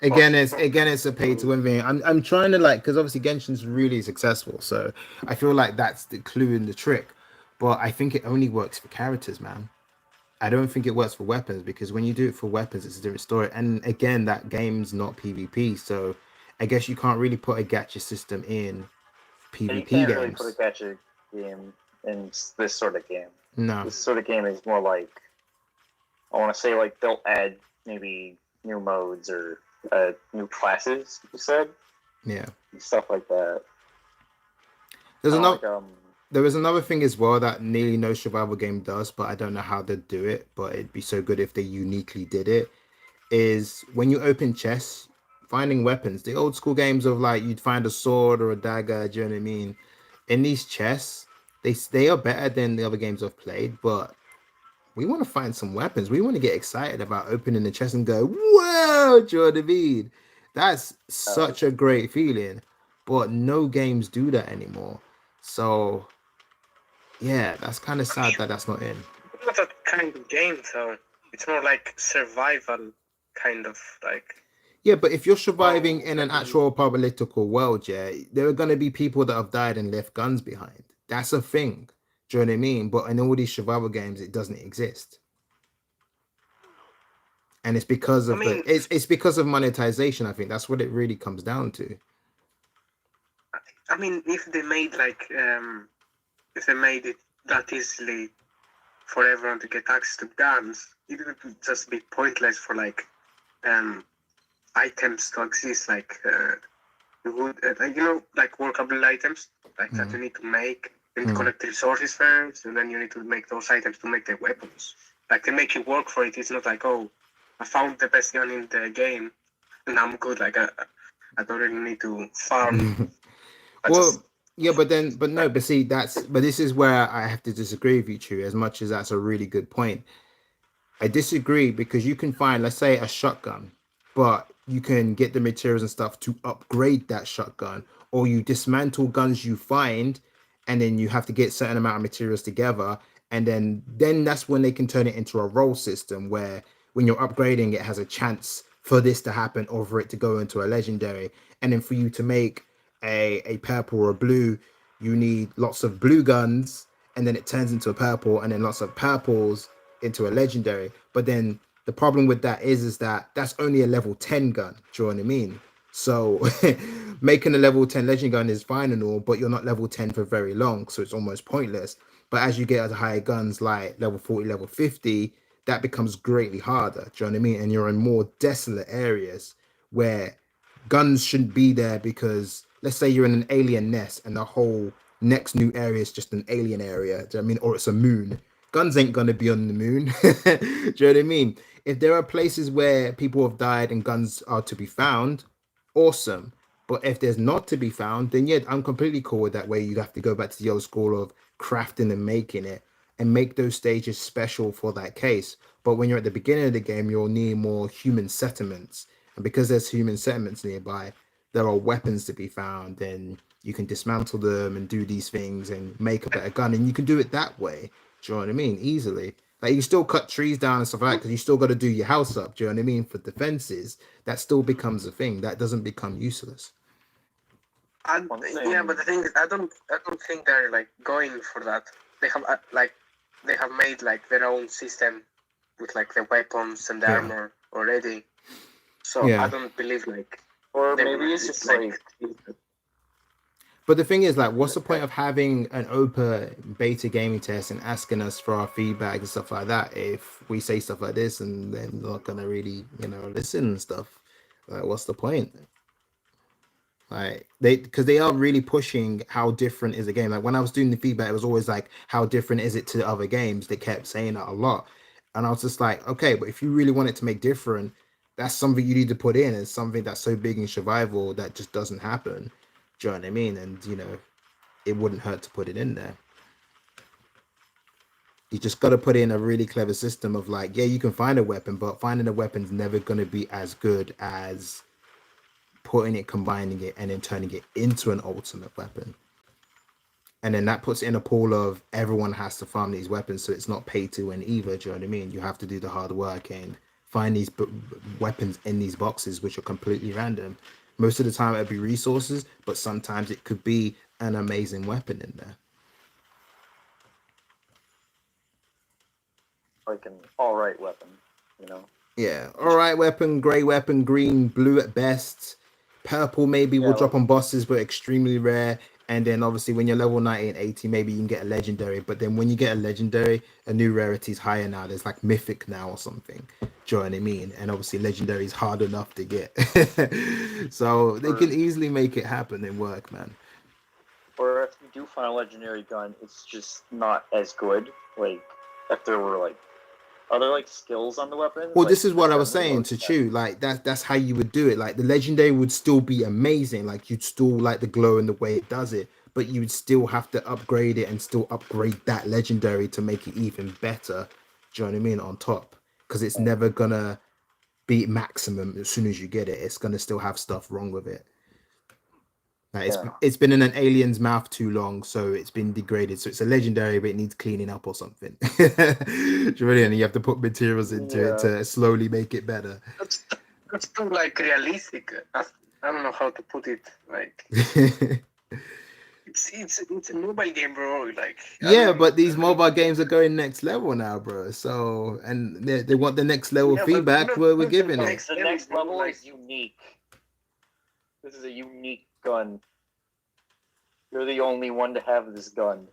again it's a pay to win thing. I'm trying to like, because obviously Genshin's really successful, so I feel like that's the clue in the trick. But I think it only works for characters, man. I don't think it works for weapons, because when you do it for weapons, it's a different story. And again, that game's not PvP, so I guess you can't really put a gacha system in And you PvP can't really put a games. gacha game in this sort of game. No. This sort of game is more like, I want to say, like, they'll add maybe new modes or new classes, you said? Yeah. Stuff like that. There's Kinda another like, there is another thing as well that nearly no survival game does, but I don't know how they do it, but it'd be so good if they uniquely did it. Is when you open chests, finding weapons. The old school games of like you'd find a sword or a dagger, do you know what I mean? In these chests, they are better than the other games I've played, but we want to find some weapons. We want to get excited about opening the chest and go, "Whoa, do you know what I mean?" That's such a great feeling, but no games do that anymore. So yeah, that's kind of sad that that's not in. It's not that kind of game, so it's more like survival kind of like. Yeah, but if you're surviving Oh, in an actual political world, yeah, there are going to be people that have died and left guns behind. That's a thing. Do you know what I mean? But in all these survival games, it doesn't exist. And it's because I of mean, it's because of monetization. I think that's what it really comes down to. if they made like if they made it that easily for everyone to get access to guns, it would just be pointless for like items to exist, like wood, like workable items, like that you need to make. You need to collect resources first, and then you need to make those items to make the weapons. Like they make you work for it. It's not like, oh, I found the best gun in the game, and I'm good. Like I don't really need to farm. Well, yeah, but see, but this is where I have to disagree with you, Chu, as much as that's a really good point. I disagree because you can find, let's say, a shotgun, but you can get the materials and stuff to upgrade that shotgun, or you dismantle guns you find, and then you have to get certain amount of materials together, and then that's when they can turn it into a role system where when you're upgrading, it has a chance for this to happen or for it to go into a legendary, and then for you to make a purple or a blue, you need lots of blue guns, and then it turns into a purple, and then lots of purples into a legendary. But then the problem with that is that that's only a level 10 gun. Do you know what I mean? So making a level 10 legend gun is fine and all, but you're not level 10 for very long, so it's almost pointless. But as you get to higher guns like level 40, level 50, that becomes greatly harder. Do you know what I mean? And you're in more desolate areas where guns shouldn't be there, because let's say you're in an alien nest and the whole next new area is just an alien area. Do you know what I mean? Or it's a moon. Guns ain't gonna be on the moon. Do you know what I mean? If there are places where people have died and guns are to be found, awesome. But if there's not to be found, then yeah, I'm completely cool with that. Where you have to go back to the old school of crafting and making it, and make those stages special for that case. But when you're at the beginning of the game, you'll need more human settlements, and because there's human settlements nearby, there are weapons to be found, and you can dismantle them and do these things and make a better gun, and you can do it that way. Do you know what I mean? Easily. Like you still cut trees down and stuff like that, because you still got to do your house up. Do you know what I mean? For defenses, that still becomes a thing. That doesn't become useless. Yeah, but the thing is, I don't think they're like going for that. They have they have made like their own system with like the weapons and the armor already. So I don't believe like, or maybe it's just like But the thing is, like, what's the point of having an open beta gaming test and asking us for our feedback and stuff like that if we say stuff like this and they're not gonna really, listen and stuff? Like, what's the point? Like because they are really pushing how different is a game. Like when I was doing the feedback, it was always like, how different is it to other games? They kept saying that a lot. And I was just like, okay, but if you really want it to make different, that's something you need to put in. It's something that's so big in survival that just doesn't happen. Do you know what I mean? And it wouldn't hurt to put it in there. You just got to put in a really clever system of like, yeah, you can find a weapon, but finding a weapon's never going to be as good as putting it, combining it, and then turning it into an ultimate weapon. And then that puts it in a pool of everyone has to farm these weapons, so it's not pay to win either. Do you know what I mean? You have to do the hard work and find these weapons in these boxes, which are completely random. Most of the time it'll be resources, but sometimes it could be an amazing weapon in there. Like an all right weapon, Yeah, all right weapon, gray weapon, green, blue at best. Purple maybe will drop on bosses, but extremely rare. And then obviously when you're level 90 and 80, maybe you can get a legendary. But then when you get a legendary, a new rarity is higher now. There's like mythic now or something. Do you know what I mean? And obviously legendary is hard enough to get. So they can easily make it happen and work, man. Or if you do find a legendary gun, it's just not as good. Like if there were like other like skills on the weapon. Well, this is what I was saying to Chew. Like that's how you would do it. Like the legendary would still be amazing. Like you'd still like the glow and the way it does it, but you would still have to upgrade it and still upgrade that legendary to make it even better. Do you know what I mean? On top, because it's never gonna be maximum as soon as you get it. It's gonna still have stuff wrong with it. Like it's been in an alien's mouth too long, so it's been degraded. So it's a legendary, but it needs cleaning up or something. Really, and you have to put materials into it to slowly make it better. That's too like realistic. I don't know how to put it. Like it's a mobile game, bro. Like but these mobile games are going next level now, bro. So and they want the next level feedback. We're giving it. The next level is unique. This is a unique gun. You're the only one to have this gun.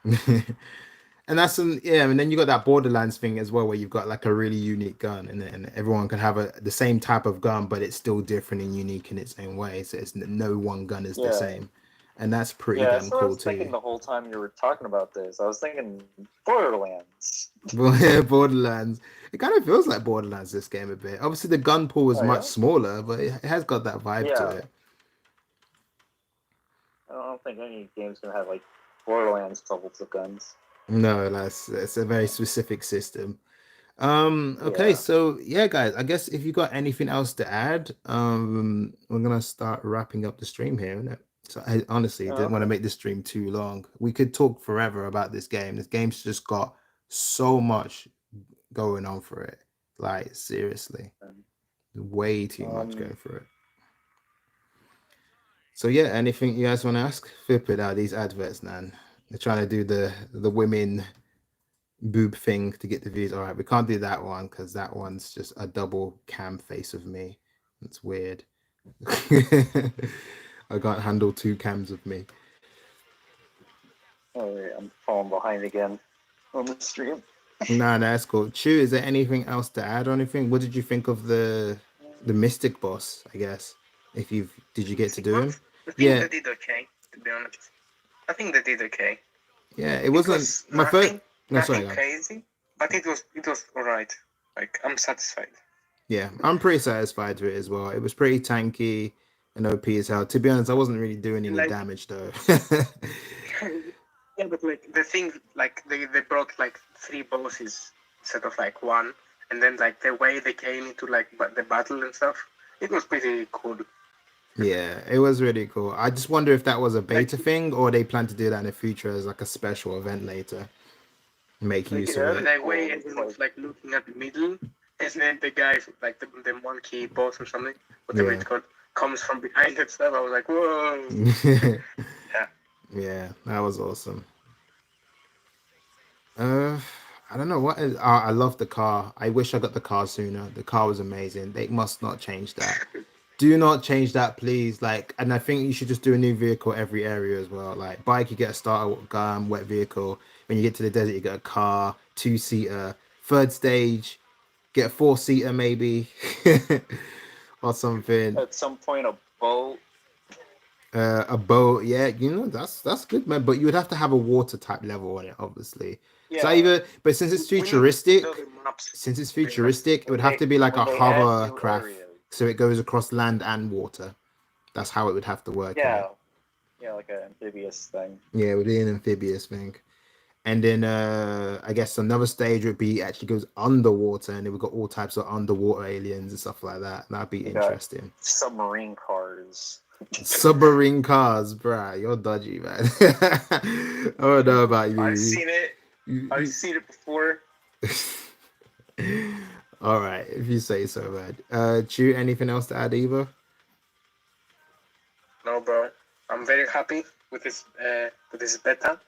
And that's and then you got that Borderlands thing as well, where you've got like a really unique gun, and everyone can have the same type of gun, but it's still different and unique in its own way. So it's no one gun is the same, and that's pretty damn cool I was thinking the whole time you were talking about this. I was thinking Borderlands. Borderlands. It kind of feels like Borderlands, this game, a bit. Obviously, the gun pool is much smaller, but it has got that vibe to it. I don't think any game's gonna have like Borderlands levels of guns. No, it's a very specific system. Okay, so guys, I guess if you got anything else to add, we're gonna start wrapping up the stream here, isn't it? So I honestly didn't want to make this stream too long. We could talk forever about this game. This game's just got so much going on for it. Like seriously, way too much going for it. So anything you guys want to ask? Flip it out, these adverts, man. They're trying to do the women boob thing to get the views. All right, we can't do that one because that one's just a double cam face of me. That's weird. I can't handle two cams of me. Oh, wait, I'm falling behind again on the stream. Nah, that's cool. Chew, is there anything else to add or anything? What did you think of the Mystic boss, I guess? Did you get to do him? I think they did okay, to be honest. I think they did okay. Yeah, it wasn't my first. No, sorry, crazy, but it was alright. Like I'm satisfied. Yeah, I'm pretty satisfied with it as well. It was pretty tanky and OP as hell. To be honest, I wasn't really doing any damage though. Yeah, but like the thing, like they brought like 3 bosses instead of like 1, and then like the way they came into like the battle and stuff, it was pretty cool. Yeah, it was really cool. I just wonder if that was a beta thing or they plan to do that in the future as like a special event later. Make use of it. The way everyone was like looking at the middle, and then the guy, like the monkey boss or something, whatever it's called, comes from behind and stuff. I was like, whoa. Yeah, that was awesome. I don't know what is. I love the car. I wish I got the car sooner. The car was amazing. They must not change that. Do not change that, please. Like, and I think you should just do a new vehicle every area as well. Like, bike, you get a starter gun, wet vehicle. When you get to the desert, you get a car, 2-seater. Third stage, get a 4-seater maybe, or something. At some point, a boat. A boat, yeah, that's good, man. But you would have to have a water type level on it, obviously. So Yeah. either, but since it's We need futuristic, building maps. it would have to be like When a they add new hovercraft, areas. so it goes across land and water. That's how it would have to work. Yeah. Yeah, like an amphibious thing. Yeah, it would be an amphibious thing. And then I guess another stage would be actually goes underwater, and then we've got all types of underwater aliens and stuff like that. That'd be We got interesting. submarine cars. Submarine cars, bruh, you're dodgy, man. I don't know about you. I've seen it. You- I've seen it before. All right, if you say so, man. Chew, anything else to add, Eva? No, bro. I'm very happy with this beta.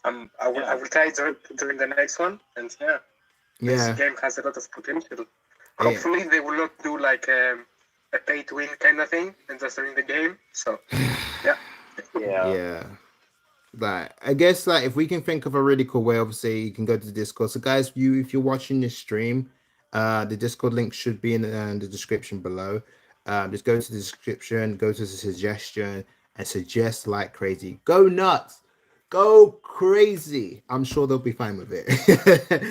I will try during the next one, and this game has a lot of potential. Hopefully, they will not do like a pay to win kind of thing and just during the game. So, Yeah. Like, I guess like if we can think of a really cool way, obviously you can go to the Discord. So guys, if you're watching this stream, the Discord link should be in the description below. Just go to the description, go to the suggestion, and suggest like crazy. Go nuts, go crazy. I'm sure they'll be fine with it.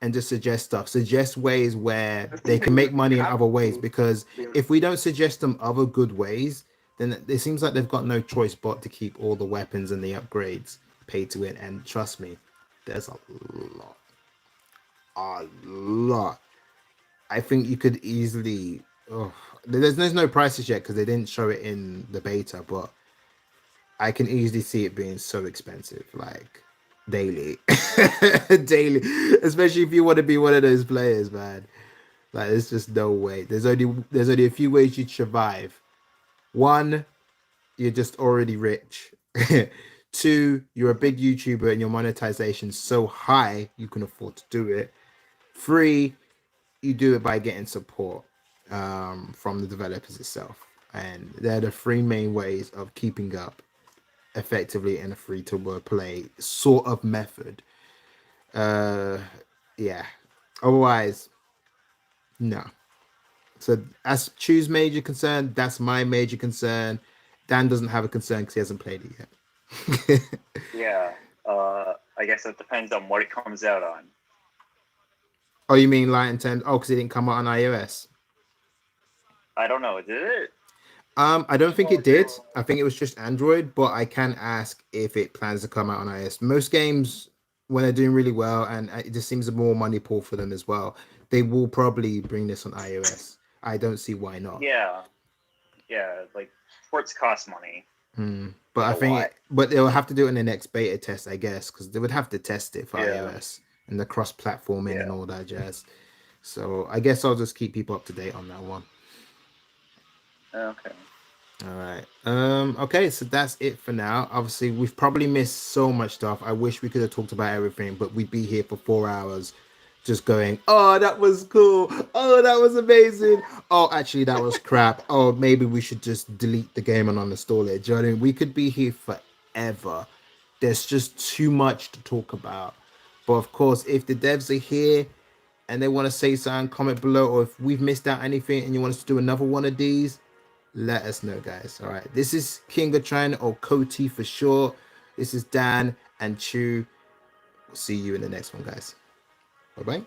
And just suggest stuff. Suggest ways where they can make money in other ways. Because if we don't suggest them other good ways, then it seems like they've got no choice but to keep all the weapons and the upgrades paid to win. And trust me, there's a lot. I think you could easily. Oh, there's no prices yet because they didn't show it in the beta, but I can easily see it being so expensive, like daily, daily. Especially if you want to be one of those players, man. Like, there's just no way. There's only a few ways you'd survive. One, you're just already rich. 2, you're a big YouTuber and your monetization's so high you can afford to do it. 3, you do it by getting support from the developers itself. And they're the 3 main ways of keeping up effectively in a free-to-play play sort of method. Yeah. Otherwise, no. So as Chew's major concern, that's my major concern. Dan doesn't have a concern because he hasn't played it yet. Yeah. I guess it depends on what it comes out on. Oh, you mean Light and 10? Oh, because it didn't come out on iOS. I don't know. Did it? I don't think it did. I think it was just Android, but I can ask if it plans to come out on iOS. Most games, when they're doing really well, and it just seems a more money pool for them as well, they will probably bring this on iOS. I don't see why not. Yeah. Like sports cost money. But I think, but they'll have to do it in the next beta test, I guess, because they would have to test it for iOS and the cross-platforming and all that jazz. So I guess I'll just keep people up to date on that one. Okay. All right. Okay, so that's it for now. Obviously, we've probably missed so much stuff. I wish we could have talked about everything, but we'd be here for 4 hours just going, oh, that was cool. Oh, that was amazing. Oh, actually, that was crap. Oh, maybe we should just delete the game and uninstall it. Do you know what I mean? We could be here forever. There's just too much to talk about. But of course, if the devs are here and they want to say something, comment below. Or if we've missed out anything and you want us to do another one of these, let us know, guys. All right. This is Kingatron, or Koti for short. This is Dan and Chew. We'll see you in the next one, guys. Bye-bye.